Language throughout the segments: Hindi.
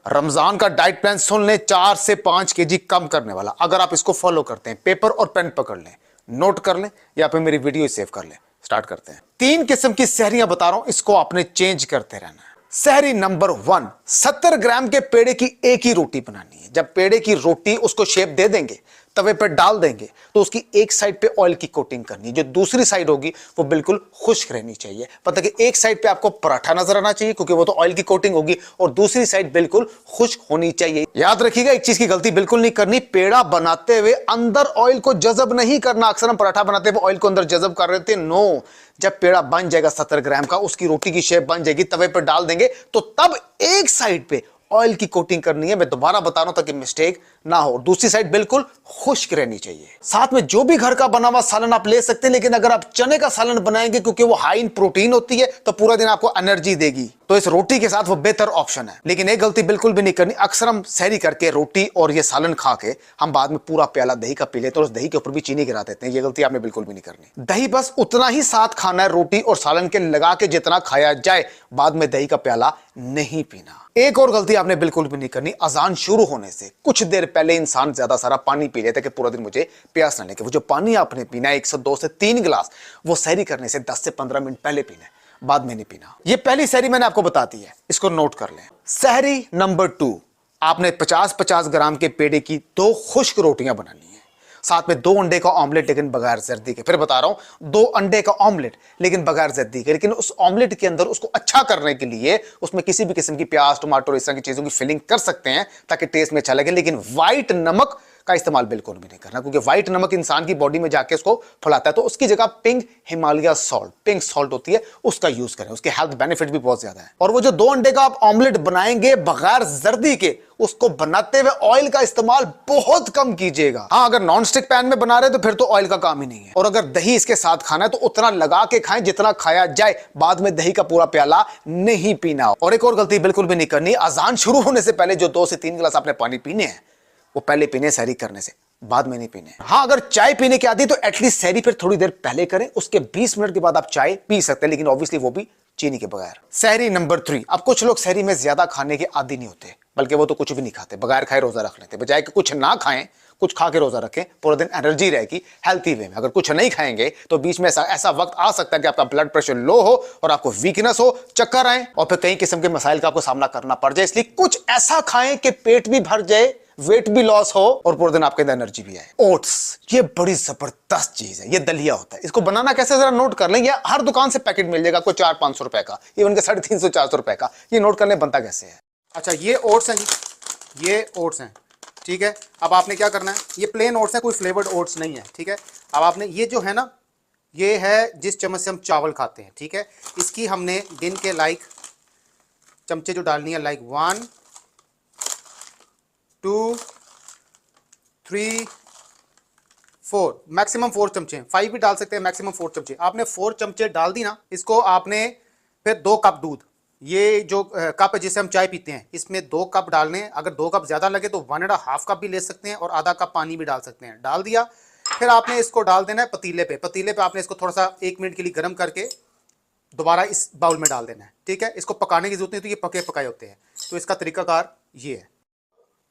रमजान का डाइट प्लान सुन लें, 4 से 5 केजी कम करने वाला। अगर आप इसको फॉलो करते हैं, पेपर और पेन पकड़ लें, नोट कर लें या फिर मेरी वीडियो सेव कर लें। स्टार्ट करते हैं। 3 किस्म की सहरियां बता रहा हूं, इसको आपने चेंज करते रहना है। सहरी नंबर 1, 70 ग्राम के पेड़े की एक ही रोटी बनानी है। जब पेड़े की रोटी उसको शेप दे देंगे, तवे पर डाल देंगे, तो उसकी एक साइड पे ऑयल की कोटिंग करनी है। जो दूसरी साइड होगी वो बिल्कुल खुश्क रहनी चाहिए। पता कि एक साइड पे आपको पराठा नजर आना चाहिए क्योंकि वो तो ऑयल की कोटिंग होगी, और दूसरी साइड बिल्कुल खुश्क होनी चाहिए। याद रखिएगा, एक चीज की गलती बिल्कुल नहीं करनी, पेड़ा बनाते हुए अंदर ऑयल को जज़ब नहीं करना। अक्सर हम पराठा बनाते हुए ऑयल को अंदर जज़ब कर रहे थे। नो, जब पेड़ा बन जाएगा 70 ग्राम का, उसकी रोटी की शेप बन जाएगी, तवे पर डाल देंगे, तो तब एक साइड पे ऑयल की कोटिंग करनी है। मैं दोबारा बता रहा हूं ताकि मिस्टेक ना हो। दूसरी साइड बिल्कुल खुश्क रहनी चाहिए। साथ में जो भी घर का बना हुआ सालन आप ले सकते हैं, लेकिन अगर आप चने का सालन बनाएंगे क्योंकि वो हाई इन प्रोटीन होती है, तो पूरा दिन आपको एनर्जी देगी, तो इस रोटी के साथ वो बेहतर ऑप्शन है। लेकिन एक गलती बिल्कुल भी नहीं करनी, अक्सर हम सहरी करके रोटी और ये सालन खा के हम बाद में पूरा प्याला दही का पी लेते हैं और उस दही के ऊपर भी चीनी गिरा देते हैं। ये गलती आपने बिल्कुल भी नहीं करनी। दही बस उतना ही साथ खाना है रोटी और सालन के लगा के जितना खाया जाए, बाद में दही का प्याला नहीं पीना। एक और गलती आपने बिल्कुल भी नहीं करनी, अजान शुरू होने से कुछ देर पहले इंसान ज्यादा सारा पानी पी लेता है कि पूरा दिन मुझे प्यास ना लगे। वो जो पानी आपने पीना है 102 से 3 गिलास, वो सहरी करने से 10 से 15 मिनट पहले पीना है, बाद में नहीं पीना। ये पहली सहरी मैंने आपको बता दी है, इसको नोट कर लें। सहरी नंबर 2, आपने 50-50 ग्राम के पेड़े की 2 खुश्क रोटियां बनानी है, साथ में 2 अंडे का ऑमलेट लेकिन बगैर जर्दी के। फिर बता रहा हूं, 2 अंडे का ऑमलेट लेकिन बगैर जर्दी के। लेकिन उस ऑमलेट के अंदर उसको अच्छा करने के लिए उसमें किसी भी किस्म की प्याज, टमाटर, इस तरह की चीजों की फिलिंग कर सकते हैं ताकि टेस्ट में अच्छा लगे। लेकिन व्हाइट नमक का इस्तेमाल बिल्कुल भी नहीं करना, क्योंकि व्हाइट नमक इंसान की बॉडी में जाके उसको फुलाता है। तो उसकी जगह pink Himalaya salt, pink salt होती है, उसका यूज करें। उसके हेल्थ बेनिफिट भी बहुत ज्यादा है। और वो जो 2 अंडे का आप ऑमलेट बनाएंगे बगैर जर्दी के, उसको बनाते हुए ऑयल का इस्तेमाल बहुत कम कीजिएगा। हाँ, अगर नॉन स्टिक पैन में बना रहे तो फिर तो ऑयल का काम ही नहीं है। और अगर दही इसके साथ खाना है तो उतना लगा के खाएं जितना खाया जाए, बाद में दही का पूरा प्याला नहीं पीना। और एक और गलती बिल्कुल भी नहीं करनी, अजान शुरू होने से पहले जो 2 से 3 गिलास आपने पानी पीने हैं, वो पहले पीने सहरी करने से, बाद में नहीं पीने। हाँ, अगर चाय पीने की आदत तो एटलीस्ट सहरी फिर थोड़ी देर पहले करें, उसके 20 मिनट के बाद आप चाय पी सकते हैं, लेकिन ऑब्वियसली वो भी चीनी के बगैर। सहरी नंबर 3, अब कुछ लोग सहरी में ज्यादा खाने के आदी नहीं होते, बल्कि वो तो कुछ भी नहीं खाते, बगैर खाए रोजा रख लेते। बजाय कि कुछ ना खाएं, कुछ खा के रोजा रखें, पूरा दिन एनर्जी रहेगी हेल्थी वे में। अगर कुछ नहीं खाएंगे तो बीच में ऐसा वक्त आ सकता है कि आपका ब्लड प्रेशर लो हो और आपको वीकनेस हो, चक्कर आए और फिर कई किस्म के मसाइल का आपको सामना करना पड़ जाए। इसलिए कुछ ऐसा खाएं कि पेट भी भर जाए, वेट भी लॉस हो और पूरे दिन आपके अंदर एनर्जी भी आए। ओट्स, ये बड़ी जबरदस्त चीज है। ये दलिया होता है, इसको बनाना कैसे जरा नोट कर लें। ये हर दुकान से पैकेट मिल जाएगा, कोई 400-500 रुपए का, इवन के 350-400 रुपए का। ये नोट कर लें बनता कैसे है। अच्छा, ये ओट्स हैं जी, ये ओट्स हैं, ठीक है। अब आपने क्या करना है, ये प्लेन ओट्स है, कोई फ्लेवर्ड ओट्स नहीं है, ठीक है। अब आपने ये जो है ना, ये है जिस चम्मच से हम चावल खाते हैं, ठीक है। इसकी हमने गिन के लाइक चमचे जो डालनी है, लाइक 1 2 3 4, मैक्सिमम 4 चमचे, 5 भी डाल सकते हैं, मैक्सिमम 4 चमचे। आपने 4 चमचे डाल दी ना, इसको आपने फिर 2 कप दूध, ये जो कप है जिससे हम चाय पीते हैं, इसमें 2 कप डालने हैं। अगर 2 कप ज्यादा लगे तो 1.5 कप भी ले सकते हैं और आधा कप पानी भी डाल सकते हैं। डाल दिया, फिर आपने इसको डाल देना है पतीले पे। पतीले पे आपने इसको थोड़ा सा 1 मिनट के लिए गर्म करके दोबारा इस बाउल में डाल देना है, ठीक है। इसको पकाने की जरूरत नहीं, तो ये पके पकाए होते हैं। तो इसका तरीकाकार ये है।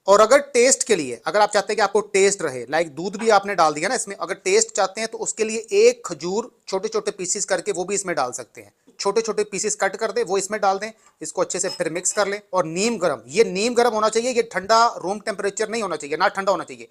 और अगर टेस्ट के लिए, अगर आप चाहते हैं कि आपको टेस्ट रहे, लाइक दूध भी आपने डाल दिया ना इसमें, अगर टेस्ट चाहते हैं तो उसके लिए 1 खजूर छोटे छोटे पीसेस करके वो भी इसमें डाल सकते हैं। छोटे छोटे पीसेस कट कर दे, वो इसमें डाल दें, इसको अच्छे से फिर मिक्स कर लें। और नीम गर्म, ये नीम गर्म होना चाहिए, ये ठंडा रूम टेम्परेचर नहीं होना चाहिए, ना ठंडा होना चाहिए।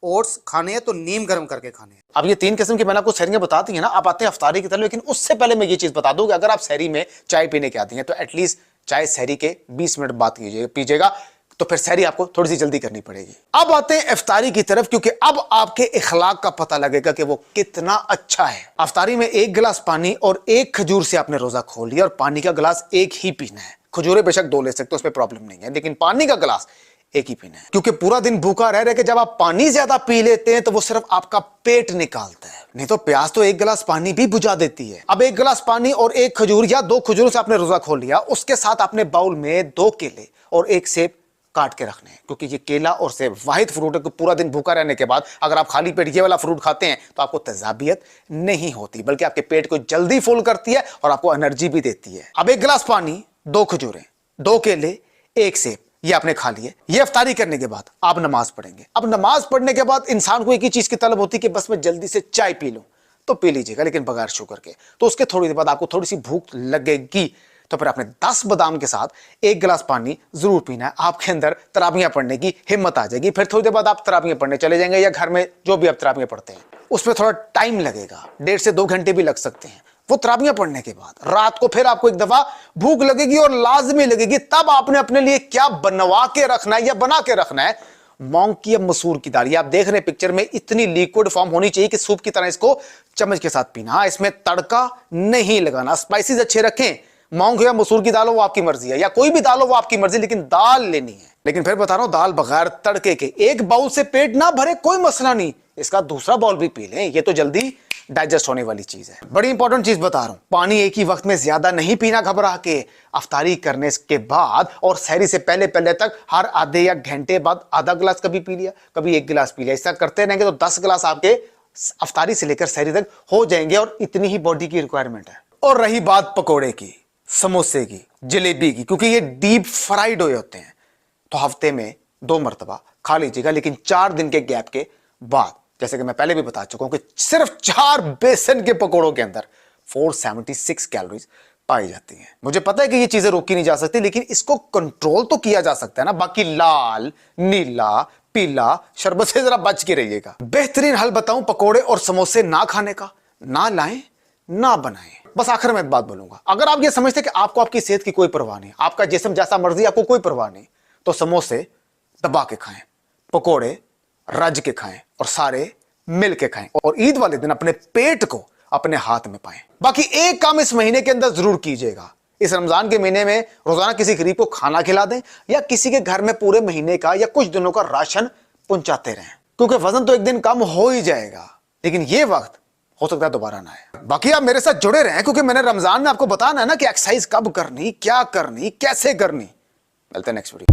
ओट्स खाने हैं तो नीम गर्म करके खाने हैं। अब ये 3 किस्म की मैंने आपको सहरियां बता दी है ना। आप आते हैं अफ्तारी की तरफ, लेकिन उससे पहले मैं ये चीज बता दूं कि अगर आप सहरी में चाय पीने के आती हैं तो एटलीस्ट चाय सहरी के 20 मिनट बाद पीजिएगा, तो फिर सहरी आपको थोड़ी सी जल्दी करनी पड़ेगी। अब आते हैं इफ्तारी की तरफ, क्योंकि अब आपके इखलाक का पता लगेगा कि वो कितना अच्छा है। इफ्तारी में 1 गिलास पानी और 1 खजूर से आपने रोजा खोल लिया, और पानी का गिलास 1 ही पीना है। खजूरें बेशक 2 ले सकते हो, उसमें प्रॉब्लम नहीं है, लेकिन पानी का गिलास 1 ही पीना है। क्योंकि पूरा दिन भूखा रह रहे कि जब आप पानी ज्यादा पी लेते हैं तो वो सिर्फ आपका पेट निकालता है, नहीं तो प्यास तो 1 गिलास पानी भी बुझा देती है। अब 1 गिलास पानी और 1 खजूर या 2 खजूरों से आपने रोजा खोल लिया, उसके साथ आपने बाउल में 2 केले और 1 सेब काट के रखने हैं, क्योंकि ये केला और सेब वाहिद फ्रूट है कि पूरा दिन भूखा रहने के बाद अगर आप खाली पेट ये वाला फ्रूट खाते हैं तो आपको तेजाबियत नहीं होती, बल्कि आपके पेट को जल्दी फुल करती है और आपको एनर्जी भी देती है। अब 1 गिलास पानी, 2 खजूरें, 2 केले, 1 सेब, ये आपने खा लिए। ये इफ्तारी करने के बाद आप नमाज पढ़ेंगे। अब नमाज पढ़ने के बाद इंसान को एक ही चीज की तलब होती है कि बस मैं जल्दी से चाय पी लूं, तो पी लीजिएगा, लेकिन बगैर शुगर के। तो उसके थोड़ी देर बाद आपको थोड़ी सी भूख लगेगी, तो फिर आपने 10 बादाम के साथ 1 गिलास पानी जरूर पीना है। आपके अंदर तराबियां पढ़ने की हिम्मत आ जाएगी। फिर थोड़ी देर बाद आप तराबियां पढ़ने चले जाएंगे, या घर में जो भी आप तराबियां पढ़ते हैं उसमें थोड़ा टाइम लगेगा, 1.5 से 2 घंटे भी लग सकते हैं। वो तराबियां पढ़ने के बाद रात को फिर आपको एक दफा भूख लगेगी, और लाजमी लगेगी। तब आपने अपने लिए क्या बनवा के रखना है या बना के रखना है, मूंग की या मसूर की दाल। ये आप देख रहे हैं पिक्चर में, इतनी लिक्विड फॉर्म होनी चाहिए कि सूप की तरह इसको चम्मच के साथ पीना। इसमें तड़का नहीं लगाना, स्पाइसेस अच्छे रखें। मूंग या मसूर की दाल हो वो आपकी मर्जी है, या कोई भी दाल हो वो आपकी मर्जी, लेकिन दाल लेनी है। लेकिन फिर बता रहा हूं, दाल बगैर तड़के के। एक बाउल से पेट ना भरे कोई मसला नहीं, इसका दूसरा बाउल भी पी लें, ये तो जल्दी डाइजेस्ट होने वाली चीज है। बड़ी इंपॉर्टेंट चीज बता रहा हूं, पानी एक ही वक्त में ज्यादा नहीं पीना घबरा के। अफ्तारी करने के बाद और सहरी से पहले पहले तक हर आधे या घंटे बाद आधा गिलास कभी पी लिया, कभी 1 गिलास पी लिया। ऐसा करते रहेंगे तो 10 गिलास आपके अफ्तारी से लेकर सहरी तक हो जाएंगे, और इतनी ही बॉडी की रिक्वायरमेंट है। और रही बात पकोड़े की, समोसे की, जलेबी की, क्योंकि ये डीप फ्राइड हुए होते हैं, तो हफ्ते में 2 मरतबा खा लीजिएगा, लेकिन 4 दिन के गैप के बाद। जैसे कि मैं पहले भी बता चुका हूं कि सिर्फ 4 बेसन के पकोड़ों के अंदर 476 कैलोरीज पाई जाती हैं। मुझे पता है कि ये चीजें रोकी नहीं जा सकती, लेकिन इसको कंट्रोल तो किया जा सकता है ना। बाकी लाल, नीला, पीला शरबत से जरा बच के रहिएगा। बेहतरीन हल बताऊं पकोड़े और समोसे ना खाने का, ना लाएं ना बनाएं। बस आखिर में एक बात बोलूंगा, अगर आप ये समझते हैं कि आपको आपकी सेहत की कोई परवाह नहीं, आपका जिस्म जैसा मर्जी, आपको कोई परवाह नहीं, तो समोसे दबा के खाएं, पकोड़े रज के खाएं, और सारे मिल के खाएं, और ईद वाले दिन अपने पेट को अपने हाथ में पाएं। बाकी एक काम इस महीने के अंदर जरूर कीजिएगा, इस रमजान के महीने में रोजाना किसी गरीब को खाना खिला दें, या किसी के घर में पूरे महीने का या कुछ दिनों का राशन पहुंचाते रहें, क्योंकि वजन तो एक दिन कम हो ही जाएगा, लेकिन ये वक्त हो सकता है दोबारा ना आए। बाकी आप मेरे साथ जुड़े रहें, क्योंकि मैंने रमजान में आपको बताना है ना कि एक्सरसाइज कब करनी, क्या करनी, कैसे करनी। मिलते हैं नेक्स्ट वीडियो।